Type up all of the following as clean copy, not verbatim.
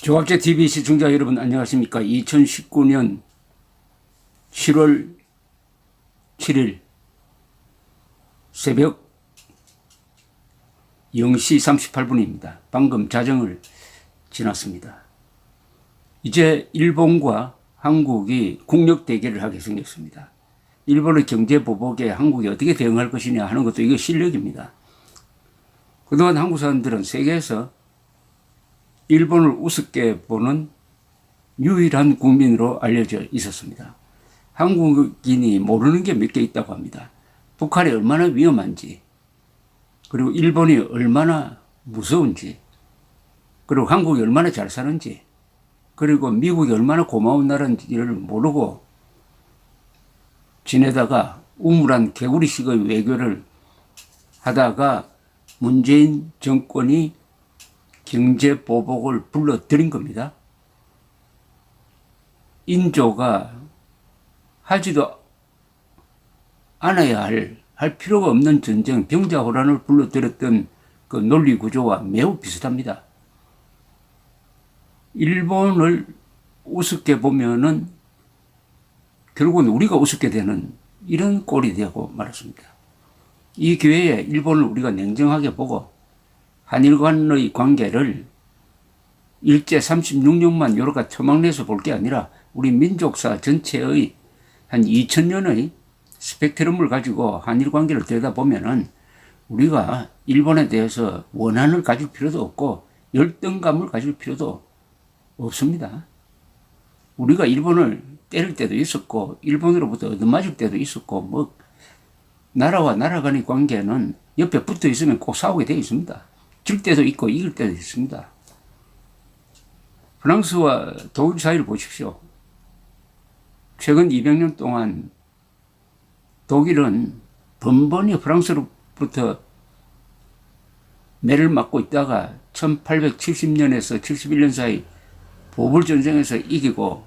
조합제 TV 시청자 여러분 안녕하십니까. 2019년 7월 7일 새벽 0시 38분입니다. 방금 자정을 지났습니다. 이제 일본과 한국이 국력 대결을 하게 생겼습니다. 일본의 경제 보복에 한국이 어떻게 대응할 것이냐 하는 것도 이거 실력입니다. 그동안 한국 사람들은 세계에서 일본을 우습게 보는 유일한 국민으로 알려져 있었습니다. 한국인이 모르는 게 몇 개 있다고 합니다. 북한이 얼마나 위험한지, 그리고 일본이 얼마나 무서운지, 그리고 한국이 얼마나 잘 사는지, 그리고 미국이 얼마나 고마운 나라인지를 모르고 지내다가 우물한 개구리식의 외교를 하다가 문재인 정권이 경제 보복을 불러들인 겁니다. 인조가 하지도 않아야 할 필요가 없는 전쟁, 병자호란을 불러들였던 그 논리 구조와 매우 비슷합니다. 일본을 우습게 보면은 결국은 우리가 우습게 되는 이런 꼴이 되고 말았습니다. 이 기회에 일본을 우리가 냉정하게 보고 한일 간의 관계를 일제 36년만 요렇게 토막내서 볼 게 아니라 우리 민족사 전체의 한 2000년의 스펙트럼을 가지고 한일 관계를 들여다보면은 우리가 일본에 대해서 원한을 가질 필요도 없고 열등감을 가질 필요도 없습니다. 우리가 일본을 때릴 때도 있었고 일본으로부터 얻어맞을 때도 있었고 뭐 나라와 나라 간의 관계는 옆에 붙어 있으면 꼭 싸우게 되어 있습니다. 질 때도 있고 이길 때도 있습니다. 프랑스와 독일 사이를 보십시오. 최근 200년 동안 독일은 번번이 프랑스로부터 매를 맞고 있다가 1870년에서 71년 사이 보불전쟁에서 이기고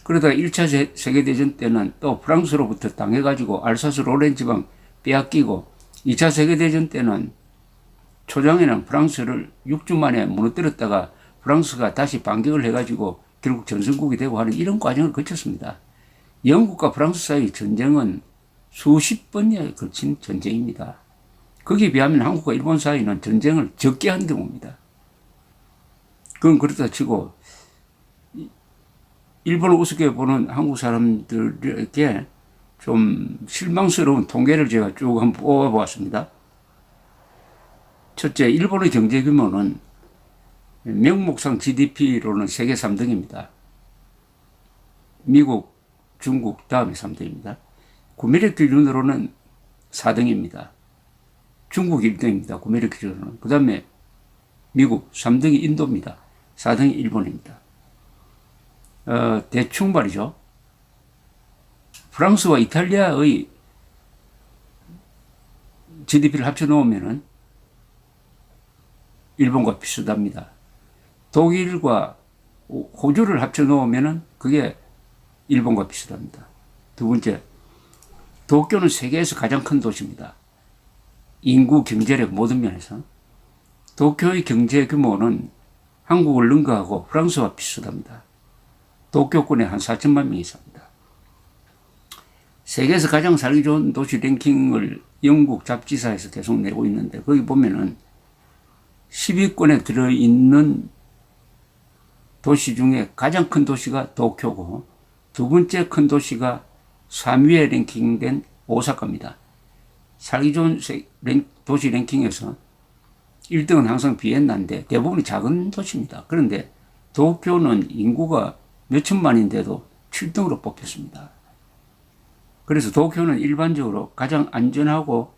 그러다가 1차 세계대전 때는 또 프랑스로부터 당해가지고 알사스 로렌 지방 빼앗기고 2차 세계대전 때는 초장에는 프랑스를 6주 만에 무너뜨렸다가 프랑스가 다시 반격을 해가지고 결국 전성국이 되고 하는 이런 과정을 거쳤습니다. 영국과 프랑스 사이 전쟁은 수십 번에 걸친 전쟁입니다. 거기에 비하면 한국과 일본 사이는 전쟁을 적게 한 경우입니다. 그건 그렇다 치고 일본을 우습게 보는 한국 사람들에게 좀 실망스러운 통계를 제가 쭉 한번 뽑아보았습니다. 첫째, 일본의 경제 규모는 명목상 GDP로는 세계 3등입니다. 미국, 중국 다음에 3등입니다. 구매력 기준으로는 4등입니다. 중국 1등입니다. 구매력 기준으로는. 그 다음에 미국 3등이 인도입니다. 4등이 일본입니다. 대충 말이죠. 프랑스와 이탈리아의 GDP를 합쳐 놓으면은 일본과 비슷합니다. 독일과 호주를 합쳐 놓으면은 그게 일본과 비슷합니다. 두 번째, 도쿄는 세계에서 가장 큰 도시입니다. 인구, 경제력 모든 면에서. 도쿄의 경제 규모는 한국을 능가하고 프랑스와 비슷합니다. 도쿄권에 한 4천만 명이 삽니다. 세계에서 가장 살기 좋은 도시 랭킹을 영국 잡지사에서 계속 내고 있는데 거기 보면은 10위권에 들어있는 도시 중에 가장 큰 도시가 도쿄고 두 번째 큰 도시가 3위에 랭킹된 오사카입니다. 살기 좋은 도시 랭킹에서 1등은 항상 비엔나인데 대부분이 작은 도시입니다. 그런데 도쿄는 인구가 몇천만인데도 7등으로 뽑혔습니다. 그래서 도쿄는 일반적으로 가장 안전하고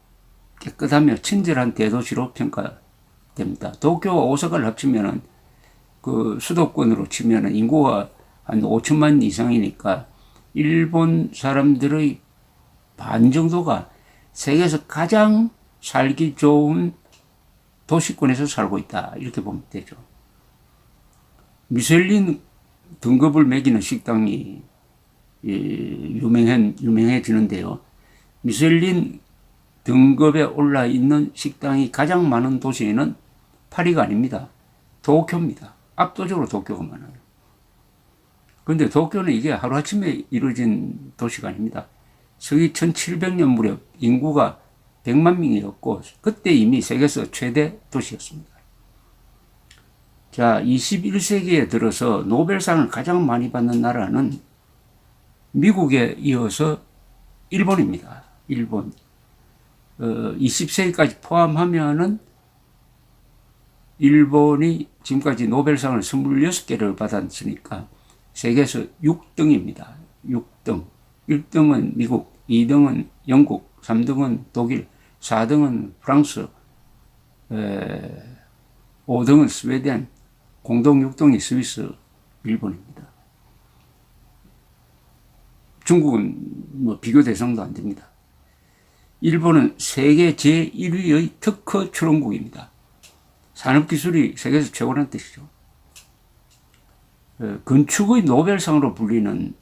깨끗하며 친절한 대도시로 평가됩니다. 도쿄와 오사카를 합치면은 그 수도권으로 치면은 인구가 한 5천만 이상이니까 일본 사람들의 반 정도가 세계에서 가장 살기 좋은 도시권에서 살고 있다. 이렇게 보면 되죠. 미슐린 등급을 매기는 식당이 유명해지는데요. 미슐린 등급에 올라 있는 식당이 가장 많은 도시는 파리가 아닙니다. 도쿄입니다. 압도적으로 도쿄가 많아요. 그런데 도쿄는 이게 하루아침에 이루어진 도시가 아닙니다. 서기 1700년 무렵 인구가 100만 명이었고 그때 이미 세계에서 최대 도시였습니다. 자, 21세기에 들어서 노벨상을 가장 많이 받는 나라는 미국에 이어서 일본입니다. 일본. 20세기까지 포함하면은 일본이 지금까지 노벨상을 26개를 받았으니까 세계에서 6등입니다. 6등. 1등은 미국, 2등은 영국, 3등은 독일, 4등은 프랑스, 5등은 스웨덴, 공동 6등이 스위스, 일본입니다. 중국은 뭐 비교 대상도 안 됩니다. 일본은 세계 제1위의 특허 출원국입니다. 산업기술이 세계에서 최고라는 뜻이죠. 건축의 노벨상으로 불리는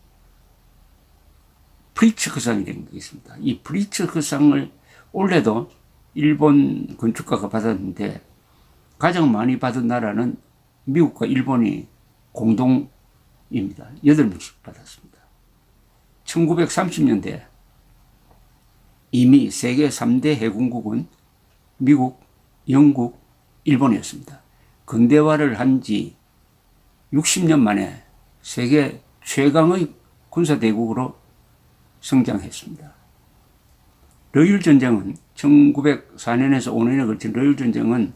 프리츠크상이라는 게 있습니다. 이 프리츠크상을 올해도 일본 건축가가 받았는데 가장 많이 받은 나라는 미국과 일본이 공동입니다. 8명씩 받았습니다. 1930년대 이미 세계 3대 해군국은 미국, 영국, 일본이었습니다. 근대화를 한 지 60년 만에 세계 최강의 군사대국으로 성장했습니다. 러일전쟁은 1904년에서 5년에 걸친 러일전쟁은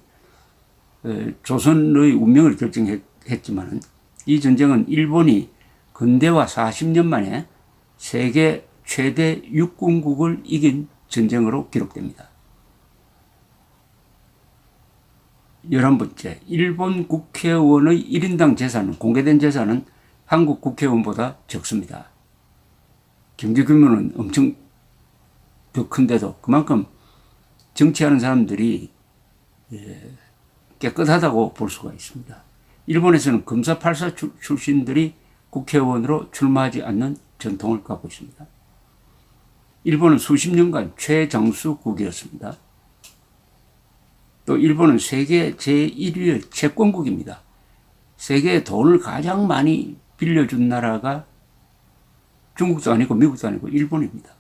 조선의 운명을 결정했지만 이 전쟁은 일본이 근대화 40년 만에 세계 최대 육군국을 이긴 전쟁으로 기록됩니다. 11번째, 일본 국회의원의 1인당 재산은, 공개된 재산은 한국 국회의원보다 적습니다. 경제 규모는 엄청 더 큰데도 그만큼 정치하는 사람들이 깨끗하다고 볼 수가 있습니다. 일본에서는 검사 8사 출신들이 국회의원으로 출마하지 않는 전통을 갖고 있습니다. 일본은 수십 년간 최장수국이었습니다. 또 일본은 세계 제1위의 채권국입니다. 세계에 돈을 가장 많이 빌려준 나라가 중국도 아니고 미국도 아니고 일본입니다.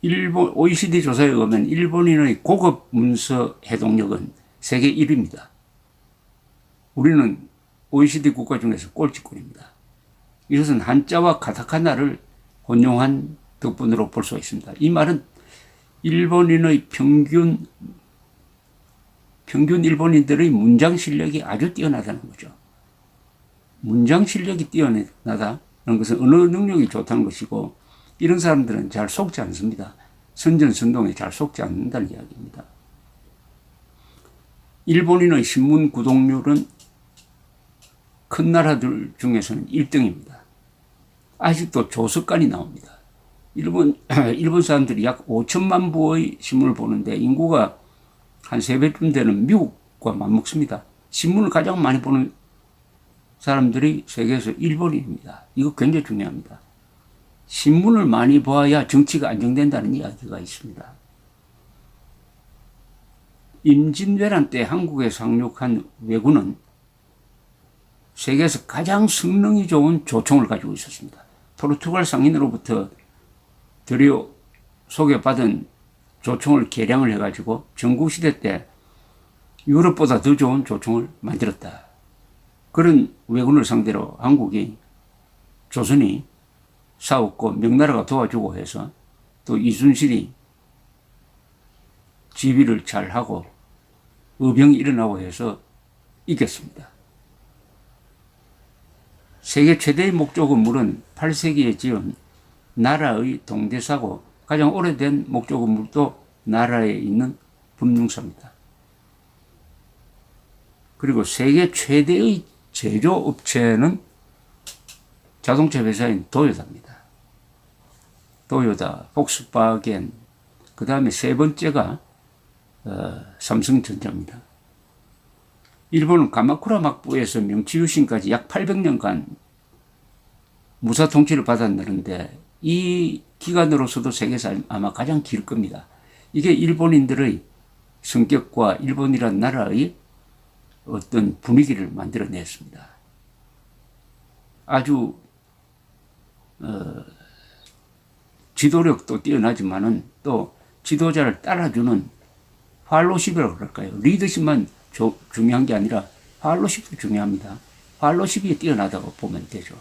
일본 OECD 조사에 의하면 일본인의 고급 문서 해독력은 세계 1위입니다. 우리는 OECD 국가 중에서 꼴찌꼴입니다. 이것은 한자와 카타카나를 혼용한 덕분으로 볼 수가 있습니다. 이 말은 일본인의 평균 일본인들의 문장 실력이 아주 뛰어나다는 거죠. 문장 실력이 뛰어나다는 것은 언어 능력이 좋다는 것이고 이런 사람들은 잘 속지 않습니다. 선전선동에 잘 속지 않는다는 이야기입니다. 일본인의 신문 구독률은 큰 나라들 중에서는 1등입니다. 아직도 조석간이 나옵니다. 일본 사람들이 약 5천만 부의 신문을 보는데 인구가 한 3배쯤 되는 미국과 맞먹습니다. 신문을 가장 많이 보는 사람들이 세계에서 일본인입니다. 이거 굉장히 중요합니다. 신문을 많이 봐야 정치가 안정된다는 이야기가 있습니다. 임진왜란 때 한국에 상륙한 왜군은 세계에서 가장 성능이 좋은 조총을 가지고 있었습니다. 포르투갈 상인으로부터 드디어 소개받은 조총을 개량을 해가지고 전국시대 때 유럽보다 더 좋은 조총을 만들었다. 그런 왜군을 상대로 한국이, 조선이 싸웠고 명나라가 도와주고 해서 또 이순신이 지휘를 잘하고 의병이 일어나고 해서 이겼습니다. 세계 최대의 목조건물은 8세기에 지은 나라의 동대사고 가장 오래된 목조건물도 나라에 있는 금융사입니다. 그리고 세계 최대의 제조업체는 자동차 회사인 도요타입니다. 도요타, 폭스바겐, 그 다음에 세 번째가 삼성전자입니다. 일본은 가마쿠라 막부에서 명치유신까지 약 800년간 무사 통치를 받았는데 이 기간으로서도 세계에서 아마 가장 길 겁니다. 이게 일본인들의 성격과 일본이란 나라의 어떤 분위기를 만들어냈습니다. 아주 지도력도 뛰어나지만은 또 지도자를 따라주는 팔로십이라고 그럴까요? 리더십만 중요한 게 아니라 팔로십도 중요합니다. 팔로십이 뛰어나다고 보면 되죠.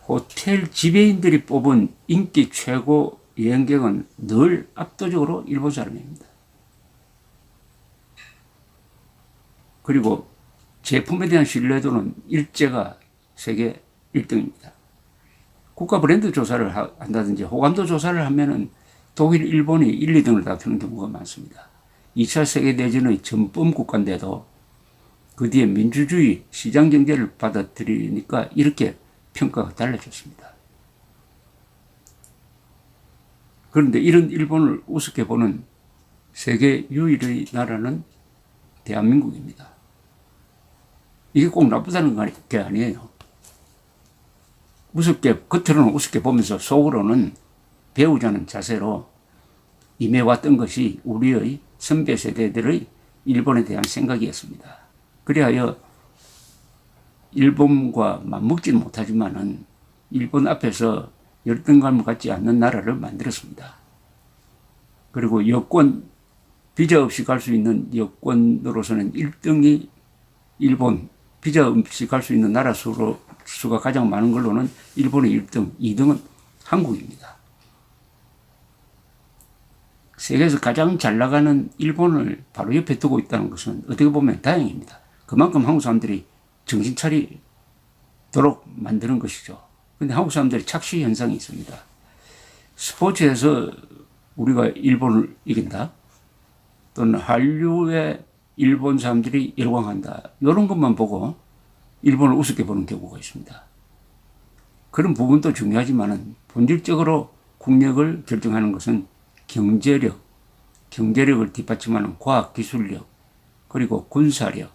호텔 지배인들이 뽑은 인기 최고 여행객은 늘 압도적으로 일본 사람입니다. 그리고 제품에 대한 신뢰도는 일제가 세계 1등입니다. 국가 브랜드 조사를 한다든지 호감도 조사를 하면은 독일, 일본이 1, 2등을 다투는 경우가 많습니다. 2차 세계대전의 전범 국가인데도 그 뒤에 민주주의 시장 경제를 받아들이니까 이렇게 평가가 달라졌습니다. 그런데 이런 일본을 우습게 보는 세계 유일의 나라는 대한민국입니다. 이게 꼭 나쁘다는 게 아니에요. 우습게, 겉으로는 우습게 보면서 속으로는 배우자는 자세로 임해왔던 것이 우리의 선배 세대들의 일본에 대한 생각이었습니다. 그리하여 일본과 맞먹지는 못하지만은 일본 앞에서 열등감을 갖지 않는 나라를 만들었습니다. 그리고 여권, 비자 없이 갈 수 있는 여권으로서는 1등이 일본, 비자 없이 갈 수 있는 나라 수가 가장 많은 걸로는 일본이 1등, 2등은 한국입니다. 세계에서 가장 잘 나가는 일본을 바로 옆에 두고 있다는 것은 어떻게 보면 다행입니다. 그만큼 한국 사람들이 정신 차리도록 만드는 것이죠. 그런데 한국 사람들이 착시 현상이 있습니다. 스포츠에서 우리가 일본을 이긴다, 또는 한류에 일본 사람들이 열광한다, 이런 것만 보고 일본을 우습게 보는 경우가 있습니다. 그런 부분도 중요하지만 본질적으로 국력을 결정하는 것은 경제력, 경제력을 뒷받침하는 과학기술력, 그리고 군사력,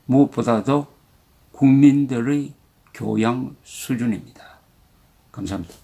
무엇보다도 국민들의 교양 수준입니다. 감사합니다.